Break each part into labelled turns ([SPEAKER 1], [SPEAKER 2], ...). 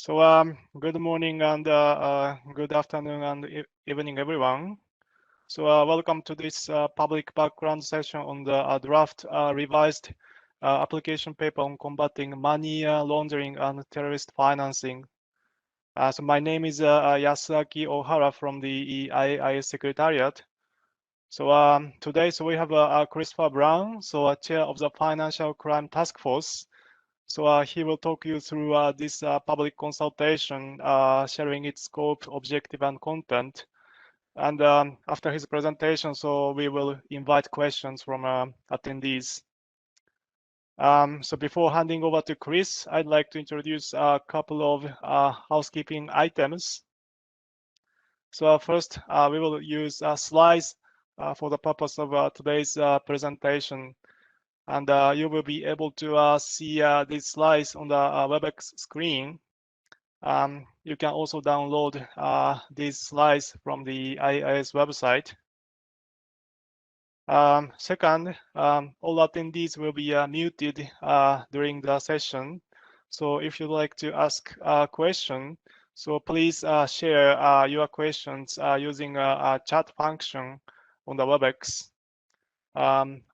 [SPEAKER 1] Good morning and good afternoon and evening, everyone. Welcome to this public background session on the draft revised application paper on combating money laundering and terrorist financing. My name is Yasuaki Ohara from the IAIS Secretariat. Today, we have Christopher Brown, Chair of the Financial Crime Task Force. He will talk you through this public consultation, sharing its scope, objective, and content. And after his presentation, we will invite questions from attendees. Before handing over to Chris, I'd like to introduce a couple of housekeeping items. First, we will use slides for the purpose of today's presentation. And you will be able to see these slides on the WebEx screen. You can also download these slides from the IAIS website. Second, all attendees will be muted during the session. So if you'd like to ask a question, please share your questions using a chat function on the WebEx.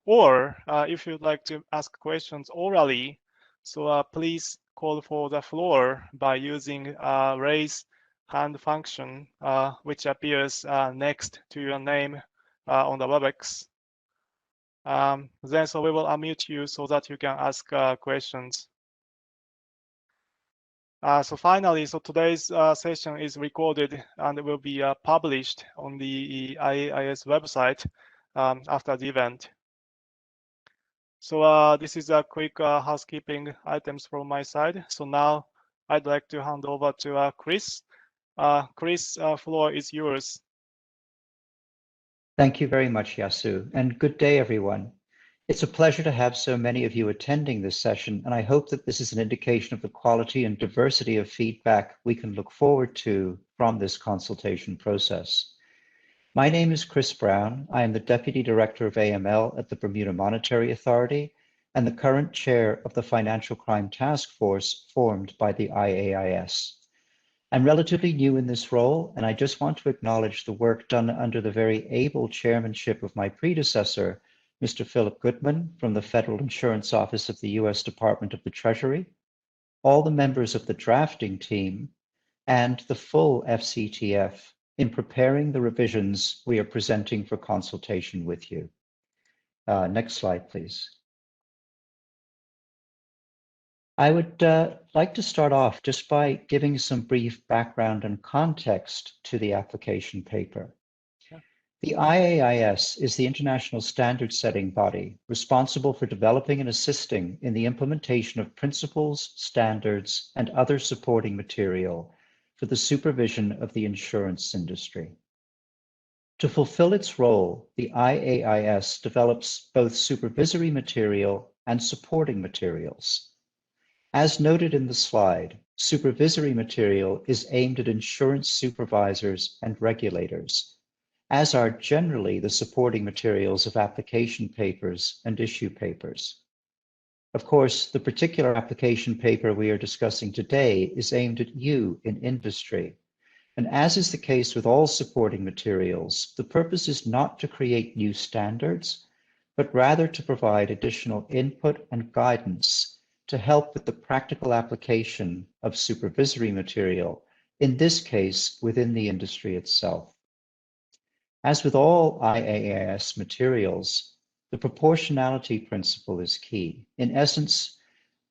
[SPEAKER 1] Or if you'd like to ask questions orally, please call for the floor by using raise hand function, which appears next to your name on the WebEx. Then we will unmute you so that you can ask questions. Finally, today's session is recorded and will be published on the IAIS website after the event. This is a quick housekeeping items from my side. Now I'd like to hand over to Chris. Chris, floor is yours.
[SPEAKER 2] Thank you very much, Yasu, and good day, everyone. It's a pleasure to have so many of you attending this session, and I hope that this is an indication of the quality and diversity of feedback we can look forward to from this consultation process. My name is Chris Brown. I am the Deputy Director of AML at the Bermuda Monetary Authority and the current chair of the Financial Crime Task Force formed by the IAIS. I'm relatively new in this role, and I just want to acknowledge the work done under the very able chairmanship of my predecessor, Mr. Philip Goodman from the Federal Insurance Office of the U.S. Department of the Treasury, all the members of the drafting team, and the full FCTF in preparing the revisions we are presenting for consultation with you. Next slide, please. I would like to start off just by giving some brief background and context to the application paper. The IAIS is the international standard-setting body responsible for developing and assisting in the implementation of principles, standards, and other supporting material for the supervision of the insurance industry. To fulfill its role, the IAIS develops both supervisory material and supporting materials. As noted in the slide, supervisory material is aimed at insurance supervisors and regulators, as are generally the supporting materials of application papers and issue papers. Of course, the particular application paper we are discussing today is aimed at you in industry. And as is the case with all supporting materials, the purpose is not to create new standards, but rather to provide additional input and guidance to help with the practical application of supervisory material, in this case, within the industry itself. As with all IAIS materials, the proportionality principle is key. In essence,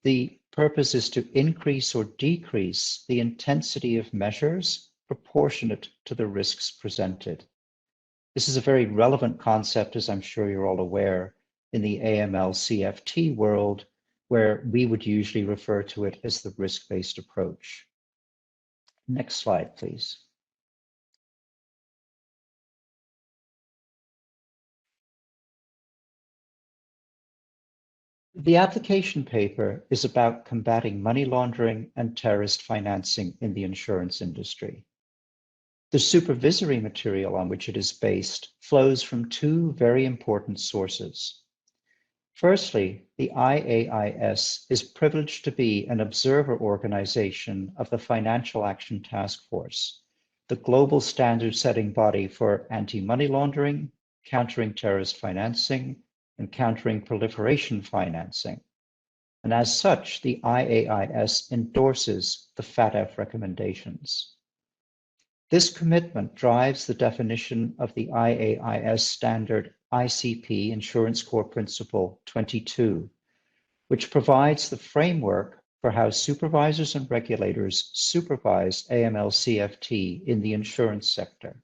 [SPEAKER 2] the purpose is to increase or decrease the intensity of measures proportionate to the risks presented. This is a very relevant concept, as I'm sure you're all aware, in the AML CFT world, where we would usually refer to it as the risk-based approach. Next slide, please. The application paper is about combating money laundering and terrorist financing in the insurance industry. The supervisory material on which it is based flows from two very important sources. Firstly, the IAIS is privileged to be an observer organization of the Financial Action Task Force, the global standard-setting body for anti-money laundering, countering terrorist financing, and countering proliferation financing. And as such, the IAIS endorses the FATF recommendations. This commitment drives the definition of the IAIS standard ICP Insurance Core Principle 22, which provides the framework for how supervisors and regulators supervise AML-CFT in the insurance sector.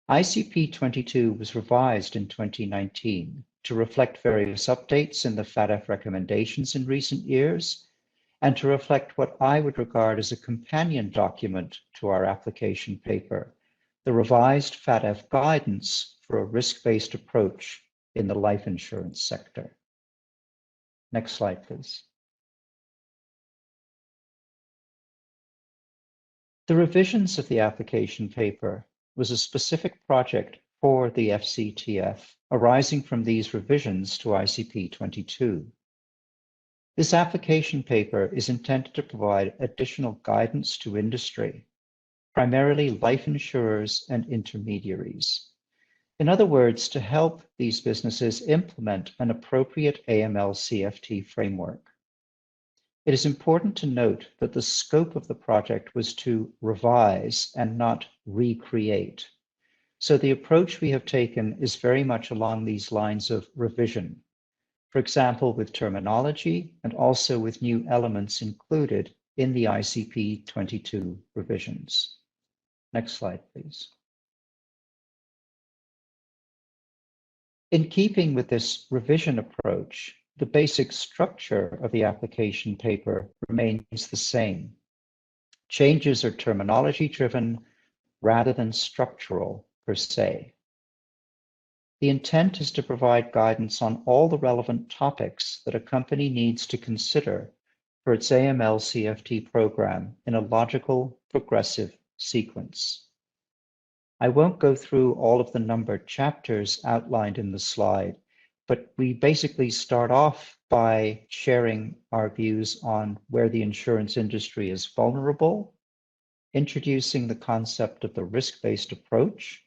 [SPEAKER 2] ICP 22 was revised in 2019 to reflect various updates in the FATF recommendations in recent years, and to reflect what I would regard as a companion document to our application paper, the revised FATF guidance for a risk-based approach in the life insurance sector. Next slide, please. The revisions of the application paper was a specific project for the FCTF arising from these revisions to ICP 22. This application paper is intended to provide additional guidance to industry, primarily life insurers and intermediaries. In other words, to help these businesses implement an appropriate AML-CFT framework. It is important to note that the scope of the project was to revise and not recreate. So the approach we have taken is very much along these lines of revision. For example, with terminology and also with new elements included in the ICP 22 revisions. Next slide, please. In keeping with this revision approach, the basic structure of the application paper remains the same. Changes are terminology driven rather than structural per se. The intent is to provide guidance on all the relevant topics that a company needs to consider for its AML-CFT program in a logical, progressive sequence. I won't go through all of the numbered chapters outlined in the slide, but we basically start off by sharing our views on where the insurance industry is vulnerable, introducing the concept of the risk-based approach,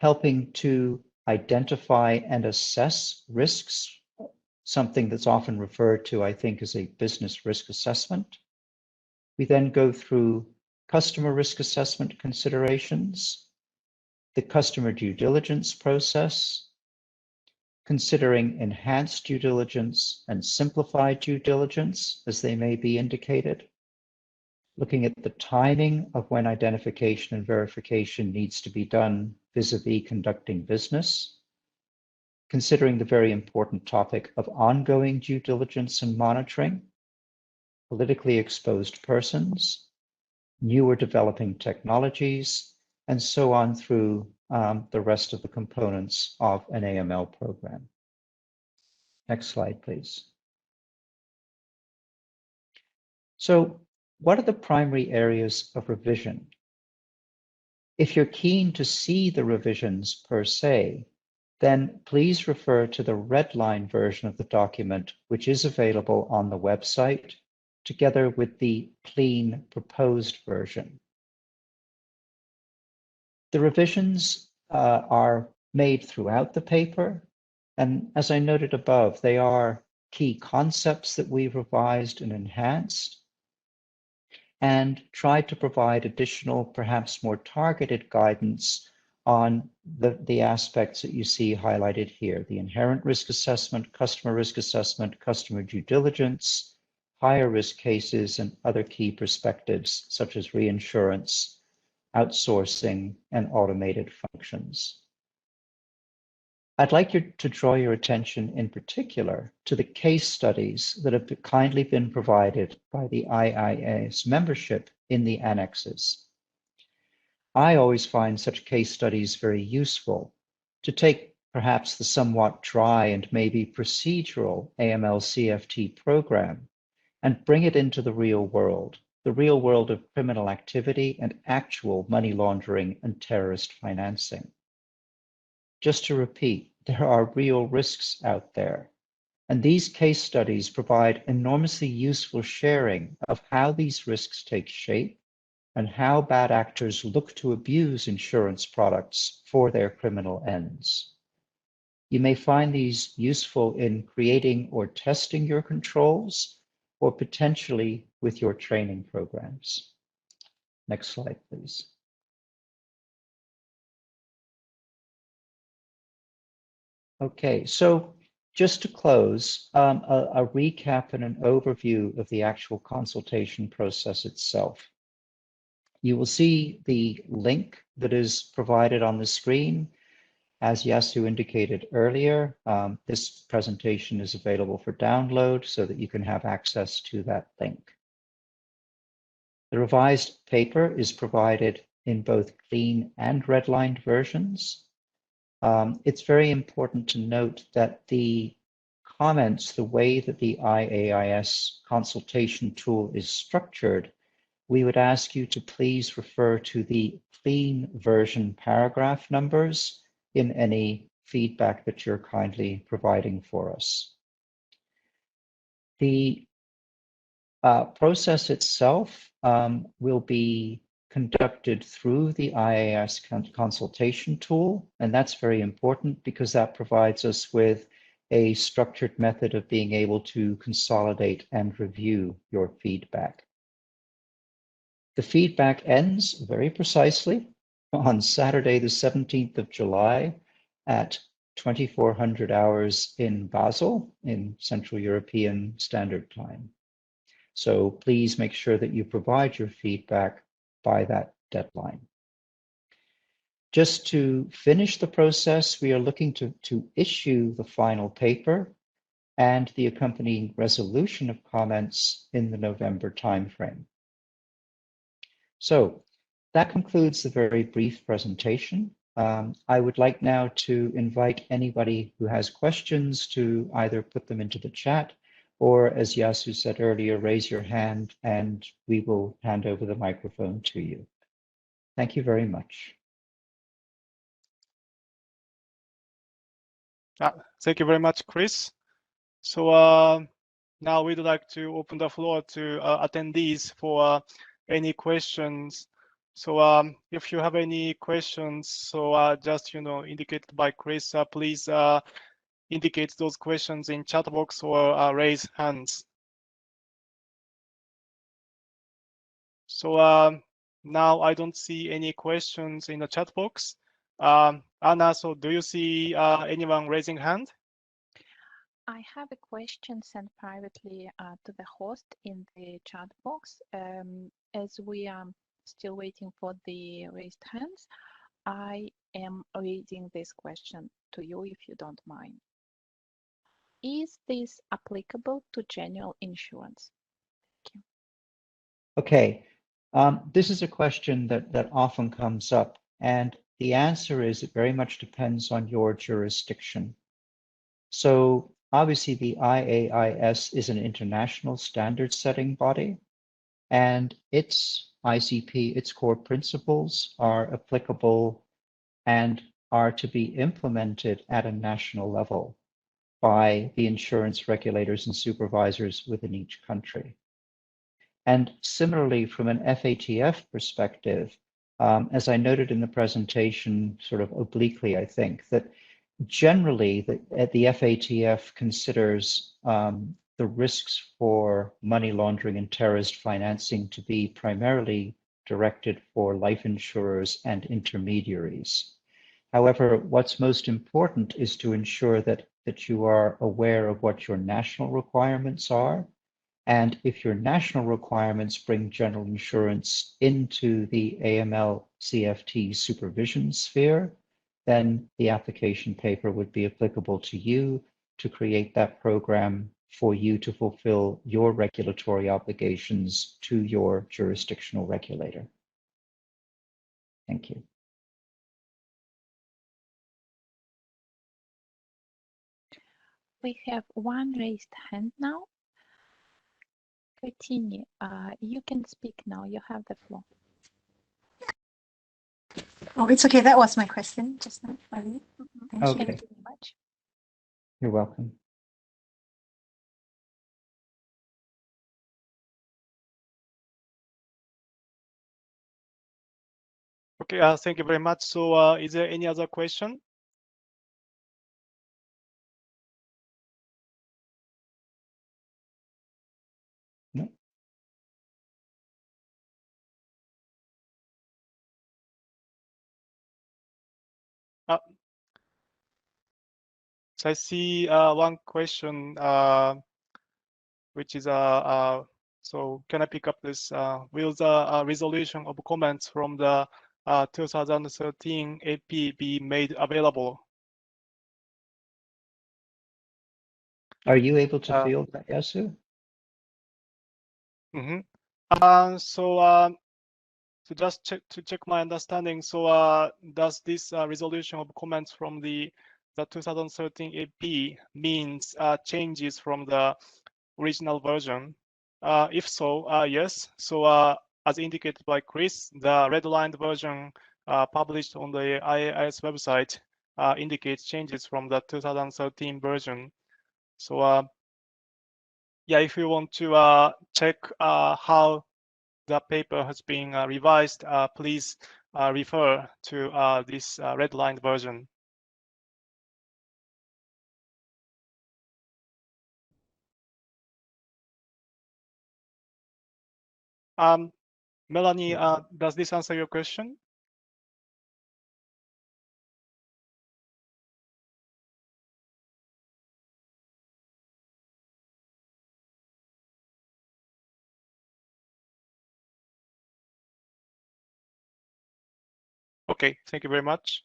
[SPEAKER 2] helping to identify and assess risks, something that's often referred to, I think, as a business risk assessment. We then go through customer risk assessment considerations, the customer due diligence process, considering enhanced due diligence and simplified due diligence, as they may be indicated, looking at the timing of when identification and verification needs to be done vis-a-vis conducting business, considering the very important topic of ongoing due diligence and monitoring, politically exposed persons, newer developing technologies, and so on through the rest of the components of an AML program. Next slide, please. So, what are the primary areas of revision? If you're keen to see the revisions per se, then please refer to the red line version of the document, which is available on the website, together with the clean proposed version. The revisions are made throughout the paper, and as I noted above, they are key concepts that we've revised and enhanced, and tried to provide additional, perhaps more targeted guidance on the aspects that you see highlighted here: the inherent risk assessment, customer due diligence, higher risk cases, and other key perspectives such as reinsurance, outsourcing, and automated functions. I'd like you to draw your attention in particular to the case studies that have kindly been provided by the IIA's membership in the annexes. I always find such case studies very useful to take perhaps the somewhat dry and maybe procedural AML-CFT program and bring it into the real world of criminal activity and actual money laundering and terrorist financing. Just to repeat, there are real risks out there. And these case studies provide enormously useful sharing of how these risks take shape and how bad actors look to abuse insurance products for their criminal ends. You may find these useful in creating or testing your controls, or potentially with your training programs. Next slide, please. Okay, so just to close, a recap and an overview of the actual consultation process itself. You will see the link that is provided on the screen. As Yasu indicated earlier, this presentation is available for download so that you can have access to that link. The revised paper is provided in both clean and redlined versions. It's very important to note that the comments, the way that the IAIS consultation tool is structured, we would ask you to please refer to the clean version paragraph numbers in any feedback that you're kindly providing for us. The process itself will be conducted through the IAIS consultation tool, and that's very important because that provides us with a structured method of being able to consolidate and review your feedback. The feedback ends very precisely on Saturday, the 17th of July at 2400 hours in Basel in Central European Standard Time. So please make sure that you provide your feedback by that deadline. Just to finish the process, we are looking to issue the final paper and the accompanying resolution of comments in the November timeframe. So that concludes the very brief presentation. I would like now to invite anybody who has questions to either put them into the chat or, as Yasu said earlier, raise your hand and we will hand over the microphone to you. Thank you very much.
[SPEAKER 1] Thank you very much, Chris. So now we'd like to open the floor to attendees for any questions. So if you have any questions, so just indicated by Chris, please indicate those questions in chat box or raise hands. So now I don't see any questions in the chat box. Anna, so do you see anyone raising hand?
[SPEAKER 3] I have a question sent privately to the host in the chat box. As we are still waiting for the raised hands, I am reading this question to you if you don't mind. Is this applicable to general insurance? Thank you.
[SPEAKER 2] Okay, this is a question that often comes up, and the answer is it very much depends on your jurisdiction. So obviously the IAIS is an international standard setting body, and its ICP, its core principles are applicable and are to be implemented at a national level by the insurance regulators and supervisors within each country. And similarly, from an FATF perspective, as I noted in the presentation, sort of obliquely, I think, that generally the FATF considers the risks for money laundering and terrorist financing to be primarily directed for life insurers and intermediaries. However, what's most important is to ensure that you are aware of what your national requirements are. And if your national requirements bring general insurance into the AML CFT supervision sphere, then the application paper would be applicable to you to create that program for you to fulfill your regulatory obligations to your jurisdictional regulator. Thank you.
[SPEAKER 3] We have one raised hand now. Continue. You can speak now. You have the floor.
[SPEAKER 4] Oh, it's okay. That was my question just now.
[SPEAKER 2] Okay.
[SPEAKER 3] Thank you very much.
[SPEAKER 2] You're welcome.
[SPEAKER 1] Okay, thank you very much. So is there any other question?
[SPEAKER 2] No.
[SPEAKER 1] So I see one question, which is so can I pick up this? Will the resolution of comments from the 2013 AP be made available?
[SPEAKER 2] Are you able to field that, Yasu?
[SPEAKER 1] So just check my understanding. So does this resolution of comments from the 2013 AP means changes from the original version? If so, yes. So as indicated by Chris, the redlined version published on the IAIS website indicates changes from the 2013 version. So yeah, if you want to check how the paper has been revised, please refer to this redlined version. Melanie, does this answer your question? Okay, thank you very much.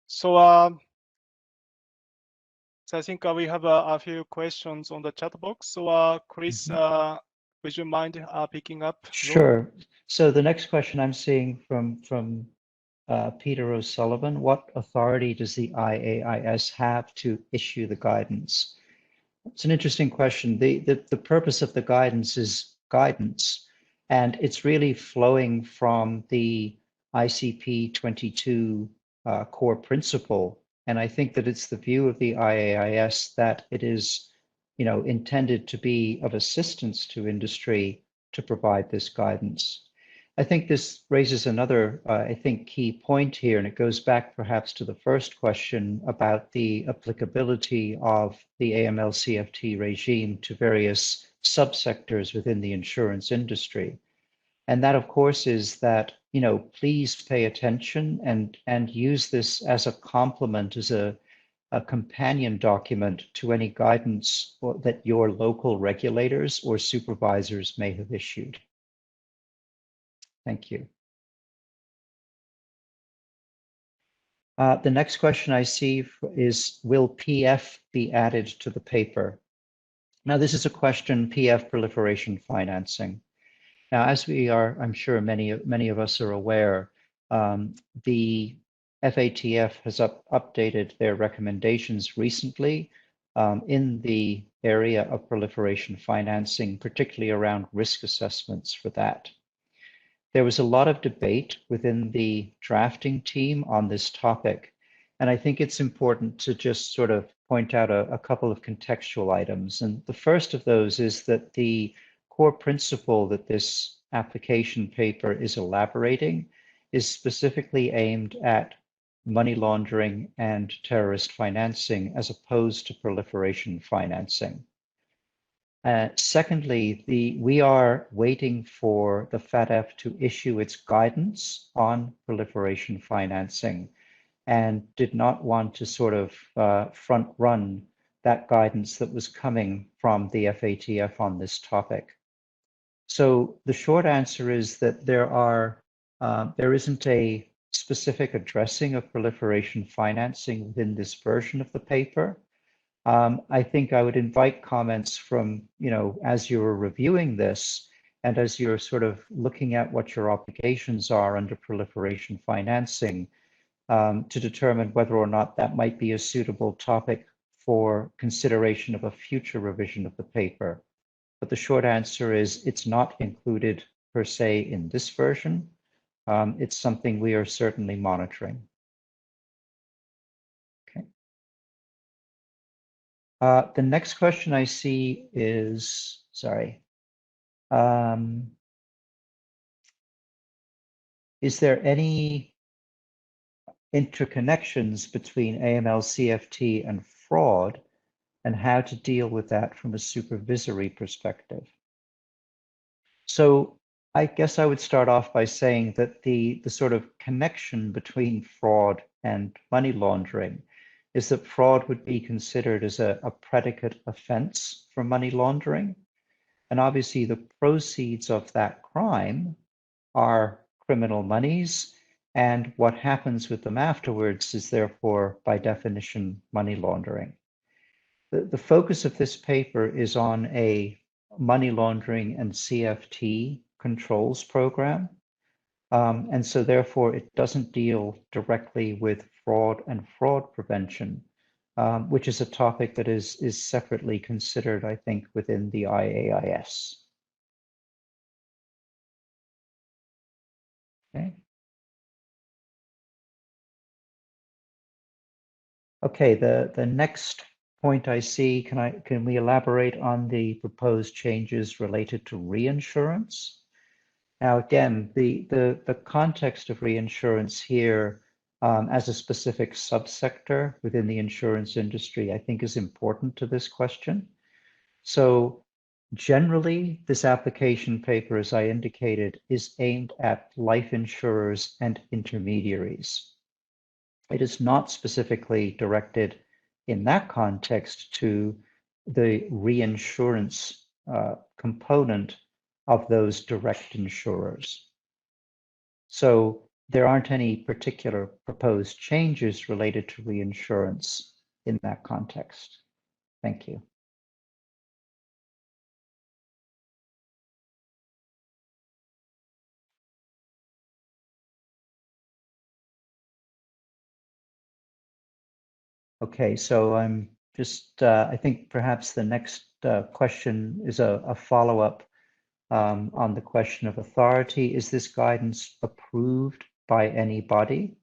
[SPEAKER 1] So, so I think we have a few questions on the chat box. So, Chris, would you mind picking up?
[SPEAKER 2] Sure. So the next question I'm seeing from Peter O'Sullivan: what authority does the IAIS have to issue the guidance? It's an interesting question. The purpose of the guidance is guidance, and it's really flowing from the ICP 22 core principle. And I think that it's the view of the IAIS that it is, intended to be of assistance to industry to provide this guidance. I think this raises another, I think, key point here, and it goes back perhaps to the first question about the applicability of the AML-CFT regime to various subsectors within the insurance industry. And that, of course, is that, please pay attention and use this as a complement, as a companion document to any guidance that your local regulators or supervisors may have issued. Thank you. The next question I see is, will PF be added to the paper? Now, this is a question, PF proliferation financing. Now, as we are, I'm sure many of us are aware, the FATF has updated their recommendations recently in the area of proliferation financing, particularly around risk assessments for that. There was a lot of debate within the drafting team on this topic, and I think it's important to just sort of point out a couple of contextual items. And the first of those is that the core principle that this application paper is elaborating is specifically aimed at money laundering and terrorist financing as opposed to proliferation financing. Secondly, we are waiting for the FATF to issue its guidance on proliferation financing, and did not want to sort of front run that guidance that was coming from the FATF on this topic. So the short answer is that there isn't a specific addressing of proliferation financing within this version of the paper. I think I would invite comments from, as you're reviewing this and as you're sort of looking at what your obligations are under proliferation financing, to determine whether or not that might be a suitable topic for consideration of a future revision of the paper. But the short answer is it's not included per se in this version. It's something we are certainly monitoring. The next question I see is, sorry. Is there any interconnections between AML, CFT, and fraud, and how to deal with that from a supervisory perspective? So I guess I would start off by saying that the sort of connection between fraud and money laundering is that fraud would be considered as a predicate offense for money laundering. And obviously the proceeds of that crime are criminal monies, and what happens with them afterwards is therefore, by definition, money laundering. The focus of this paper is on a money laundering and CFT controls program. And so therefore it doesn't deal directly with fraud and fraud prevention, which is a topic that is separately considered, I think, within the IAIS. Okay. Okay, the next point I see, can we elaborate on the proposed changes related to reinsurance? Now, again, the context of reinsurance here as a specific subsector within the insurance industry, I think is important to this question. So generally, this application paper, as I indicated, is aimed at life insurers and intermediaries. It is not specifically directed in that context to the reinsurance component of those direct insurers. So there aren't any particular proposed changes related to reinsurance in that context. Thank you. Okay, so I'm just, I think perhaps the next question is a follow-up on the question of authority. Is this guidance approved by anybody?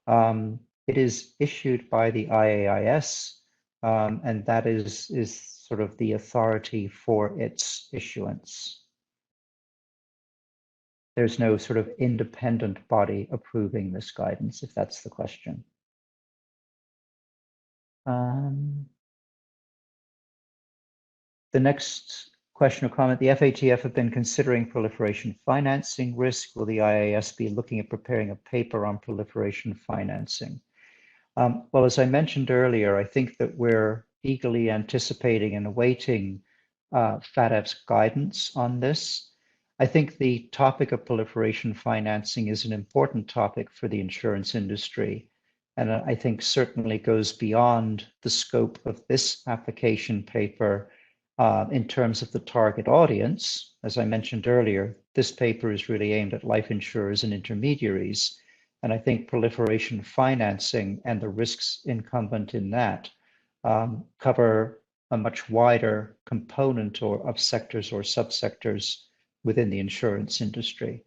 [SPEAKER 2] It is issued by the IAIS, and that is sort of the authority for its issuance. There's no sort of independent body approving this guidance, if that's the question. The next question or comment, the FATF have been considering proliferation financing risk. Will the IAS be looking at preparing a paper on proliferation financing? Well, as I mentioned earlier, I think that we're eagerly anticipating and awaiting FATF's guidance on this. I think the topic of proliferation financing is an important topic for the insurance industry, and I think certainly goes beyond the scope of this application paper in terms of the target audience. As I mentioned earlier, this paper is really aimed at life insurers and intermediaries. And I think proliferation financing and the risks incumbent in that cover a much wider component of sectors or subsectors within the insurance industry.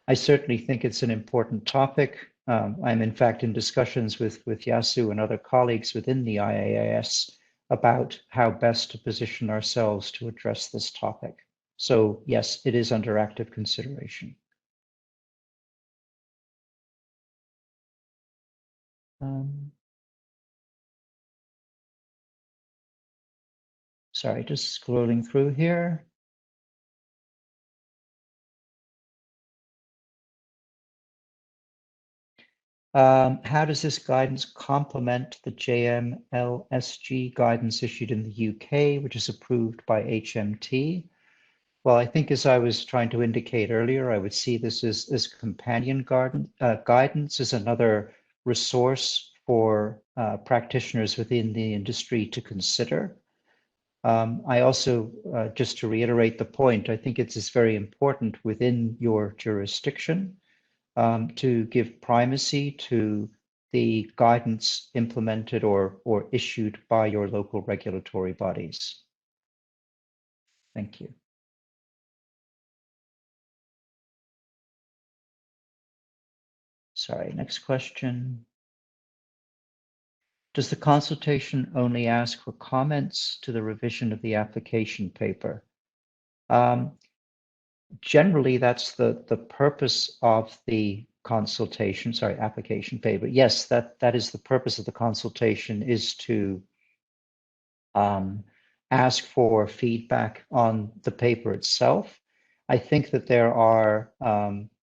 [SPEAKER 2] I certainly think it's an important topic. I'm in fact in discussions with Yasu and other colleagues within the IAIS about how best to position ourselves to address this topic. So yes, it is under active consideration. Sorry, just scrolling through here. How does this guidance complement the JMLSG guidance issued in the UK, which is approved by HMT? Well, I think as I was trying to indicate earlier, I would see this as companion guidance as another resource for practitioners within the industry to consider. I also, just to reiterate the point, I think it's very important within your jurisdiction to give primacy to the guidance implemented or issued by your local regulatory bodies. Thank you. Sorry, next question. Does the consultation only ask for comments to the revision of the application paper? Generally, that's the purpose of the consultation, sorry, application paper. Yes, that is the purpose of the consultation, is to ask for feedback on the paper itself. I think that there are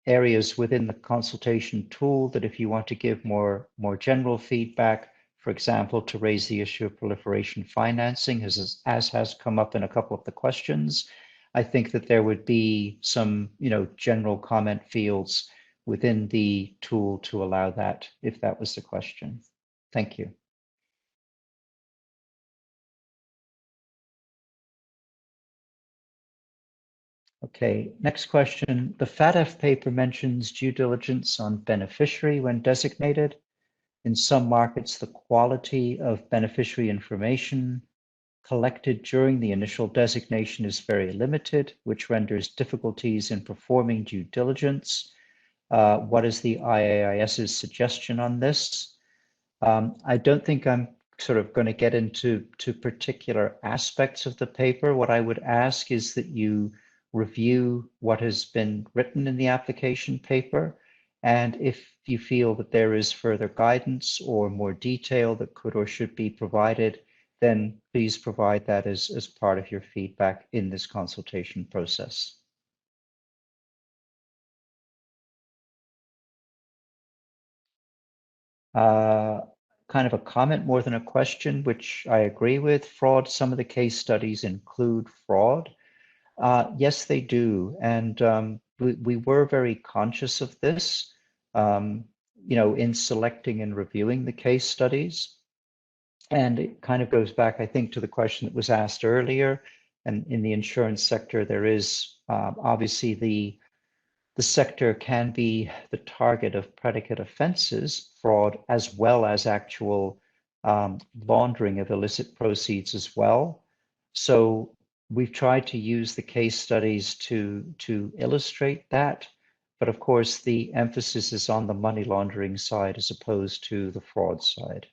[SPEAKER 2] areas within the consultation tool that if you want to give more general feedback, for example, to raise the issue of proliferation financing, as has come up in a couple of the questions, I think that there would be some, general comment fields within the tool to allow that, if that was the question. Thank you. Okay, next question. The FATF paper mentions due diligence on beneficiary when designated. In some markets, the quality of beneficiary information collected during the initial designation is very limited, which renders difficulties in performing due diligence. What is the IAIS's suggestion on this? I don't think I'm sort of going to get into particular aspects of the paper. What I would ask is that you review what has been written in the application paper. And if you feel that there is further guidance or more detail that could or should be provided, then please provide that as part of your feedback in this consultation process. Kind of a comment more than a question, which I agree with. Fraud, some of the case studies include fraud. Yes, they do. And we were very conscious of this, in selecting and reviewing the case studies. And it kind of goes back, I think, to the question that was asked earlier. And in the insurance sector, there is obviously the sector can be the target of predicate offenses, fraud, as well as actual laundering of illicit proceeds as well. So we've tried to use the case studies to illustrate that. But of course, the emphasis is on the money laundering side as opposed to the fraud side.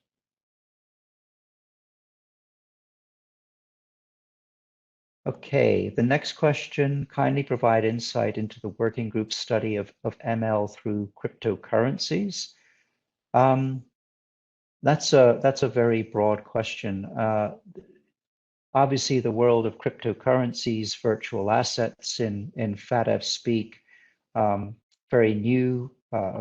[SPEAKER 2] Okay, the next question, kindly provide insight into the working group study of ML through cryptocurrencies. That's a very broad question. Obviously, the world of cryptocurrencies, virtual assets in FATF speak, very new,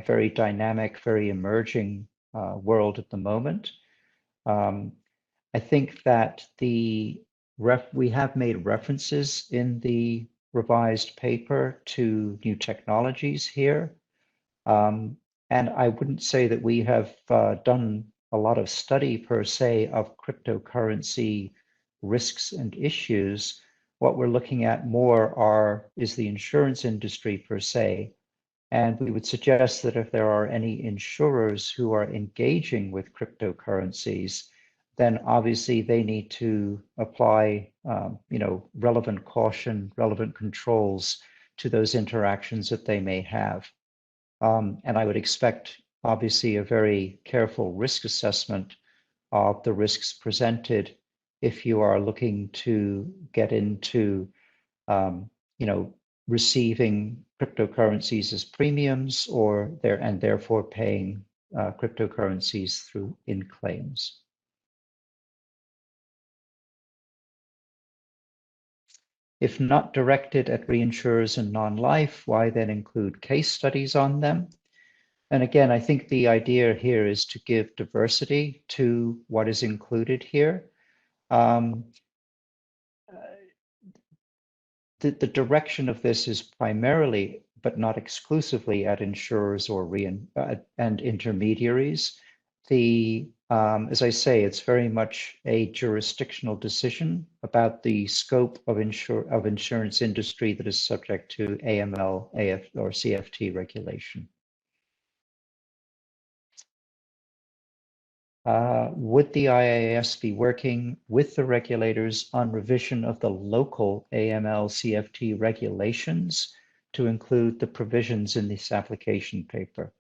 [SPEAKER 2] very dynamic, very emerging world at the moment. I think that we have made references in the revised paper to new technologies here. And I wouldn't say that we have done a lot of study per se of cryptocurrency risks and issues. What we're looking at more is the insurance industry per se. And we would suggest that if there are any insurers who are engaging with cryptocurrencies, then obviously they need to apply, relevant caution, relevant controls to those interactions that they may have. And I would expect, obviously, a very careful risk assessment of the risks presented if you are looking to get into, receiving cryptocurrencies as premiums and therefore paying cryptocurrencies through in claims. If not directed at reinsurers and non-life, why then include case studies on them? And again, I think the idea here is to give diversity to what is included here. The direction of this is primarily, but not exclusively, at insurers or and intermediaries. As I say, it's very much a jurisdictional decision about the scope of insurance industry that is subject to AML, AF, or CFT regulation. Would the IAIS be working with the regulators on revision of the local AML CFT regulations to include the provisions in this application paper?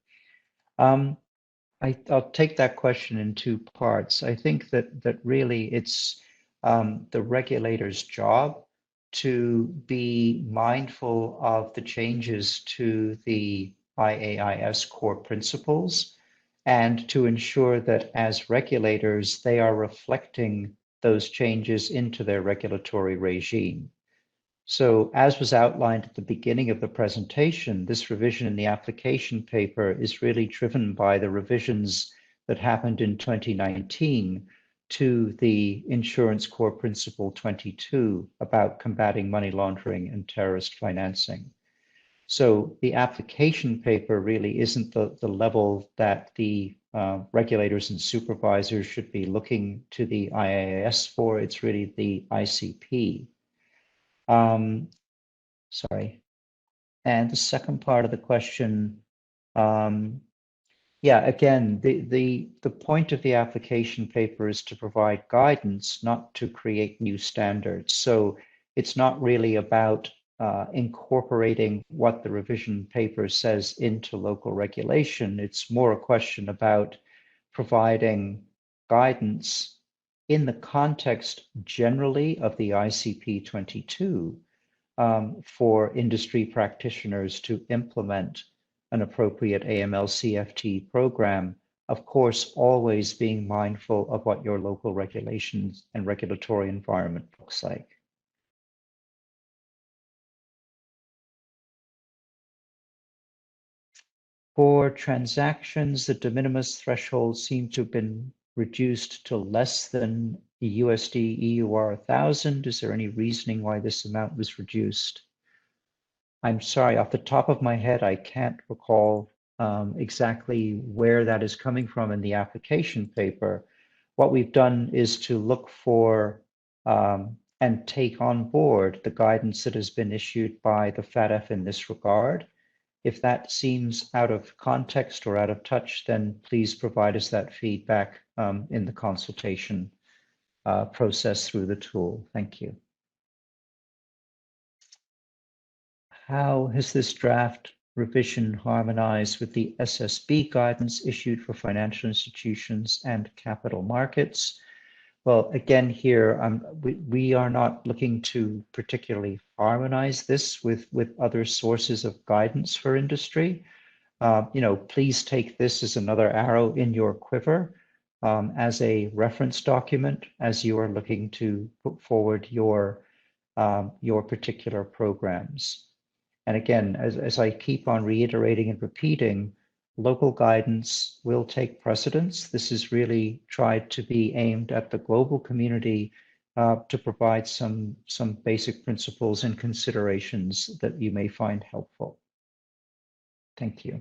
[SPEAKER 2] I'll take that question in two parts. I think that really it's the regulator's job to be mindful of the changes to the IAIS core principles and to ensure that as regulators, they are reflecting those changes into their regulatory regime. So as was outlined at the beginning of the presentation, this revision in the application paper is really driven by the revisions that happened in 2019 to the Insurance Core Principle 22 about combating money laundering and terrorist financing. So the application paper really isn't the level that the regulators and supervisors should be looking to the IAIS for. It's really the ICP. Sorry. And the second part of the question, yeah, again, the point of the application paper is to provide guidance, not to create new standards. So it's not really about incorporating what the revision paper says into local regulation. It's more a question about providing guidance in the context generally of the ICP 22 for industry practitioners to implement an appropriate AML-CFT program, of course, always being mindful of what your local regulations and regulatory environment looks like. For transactions, the de minimis threshold seemed to have been reduced to less than USD EUR 1,000. Is there any reasoning why this amount was reduced? I'm sorry, off the top of my head, I can't recall exactly where that is coming from in the application paper. What we've done is to look for and take on board the guidance that has been issued by the FATF in this regard. If that seems out of context or out of touch, then please provide us that feedback in the consultation process through the tool. Thank you. How has this draft revision harmonized with the SSB guidance issued for financial institutions and capital markets? Well, again, here, we are not looking to particularly harmonize this with other sources of guidance for industry. Please take this as another arrow in your quiver as a reference document as you are looking to put forward your particular programs. And again, as I keep on reiterating and repeating, local guidance will take precedence. This is really tried to be aimed at the global community to provide some basic principles and considerations that you may find helpful. Thank you.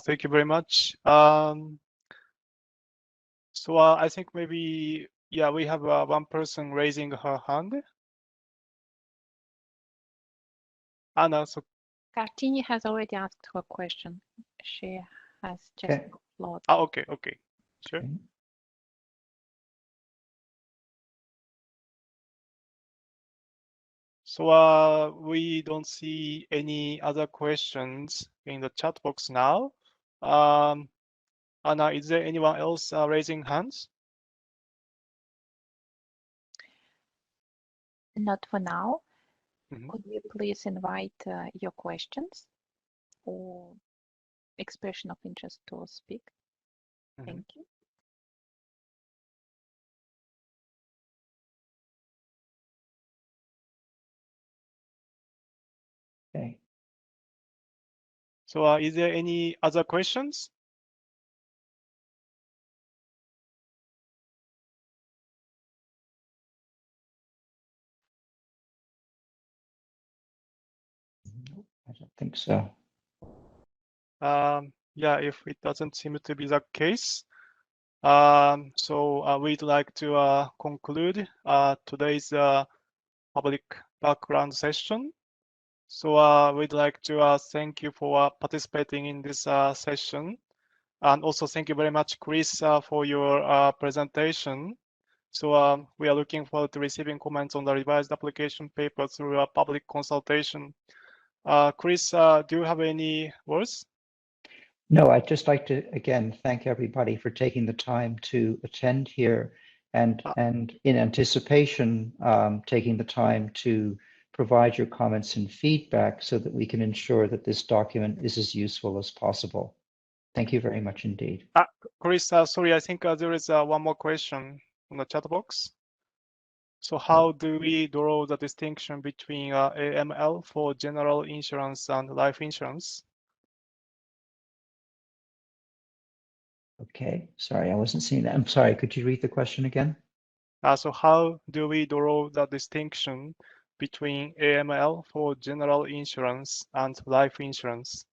[SPEAKER 1] Thank you very much. So I think maybe, yeah, we have one person raising her hand. Anna, so
[SPEAKER 3] Cartini has already asked her question. She has just
[SPEAKER 2] Okay.
[SPEAKER 3] uploaded.
[SPEAKER 1] okay, sure.
[SPEAKER 2] Okay.
[SPEAKER 1] So we don't see any other questions in the chat box now. Anna, is there anyone else raising hands?
[SPEAKER 3] Not for now.
[SPEAKER 1] Mhm.
[SPEAKER 3] Could you please invite your questions or expression of interest to speak?
[SPEAKER 1] Mhm.
[SPEAKER 3] Thank you.
[SPEAKER 2] Okay.
[SPEAKER 1] So is there any other questions?
[SPEAKER 2] I don't think so.
[SPEAKER 1] Yeah, if it doesn't seem to be the case, so we'd like to conclude today's public background session. So we'd like to thank you for participating in this session. And also thank you very much, Chris, for your presentation. So we are looking forward to receiving comments on the revised application paper through a public consultation. Chris, do you have any words?
[SPEAKER 2] No, I'd just like to, again, thank everybody for taking the time to attend here and in anticipation, taking the time to provide your comments and feedback so that we can ensure that this document is as useful as possible. Thank you very much indeed.
[SPEAKER 1] Chris, sorry, I think there is one more question on the chat box. So how do we draw the distinction between AML for general insurance and life insurance?
[SPEAKER 2] Okay, sorry, I wasn't seeing that. I'm sorry, could you read the question again?
[SPEAKER 1] So how do we draw the distinction between AML for general insurance and life insurance?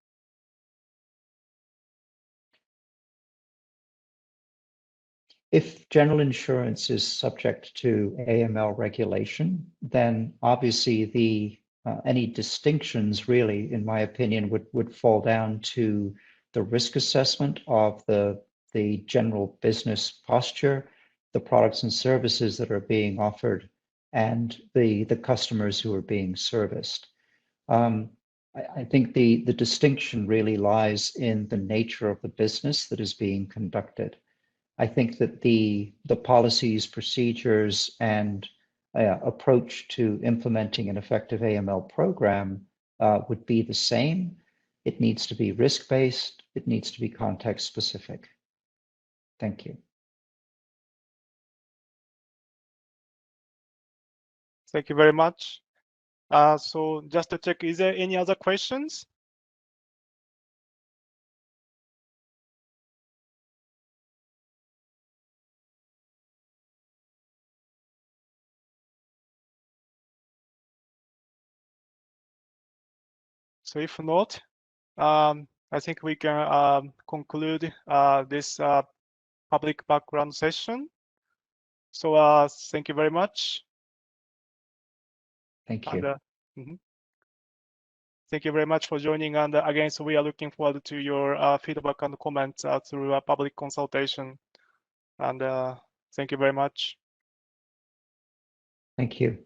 [SPEAKER 2] If general insurance is subject to AML regulation, then obviously the any distinctions really, in my opinion, would fall down to the risk assessment of the general business posture, the products and services that are being offered, and the customers who are being serviced. I think the distinction really lies in the nature of the business that is being conducted. I think that the policies, procedures, and approach to implementing an effective AML program would be the same. It needs to be risk-based. It needs to be context-specific. Thank you.
[SPEAKER 1] Thank you very much. So just to check, is there any other questions? So if not, I think we can conclude this public background session. So thank you very much.
[SPEAKER 2] Thank you.
[SPEAKER 1] And, thank you very much for joining. And again, so we are looking forward to your feedback and comments through a public consultation. And thank you very much.
[SPEAKER 2] Thank you.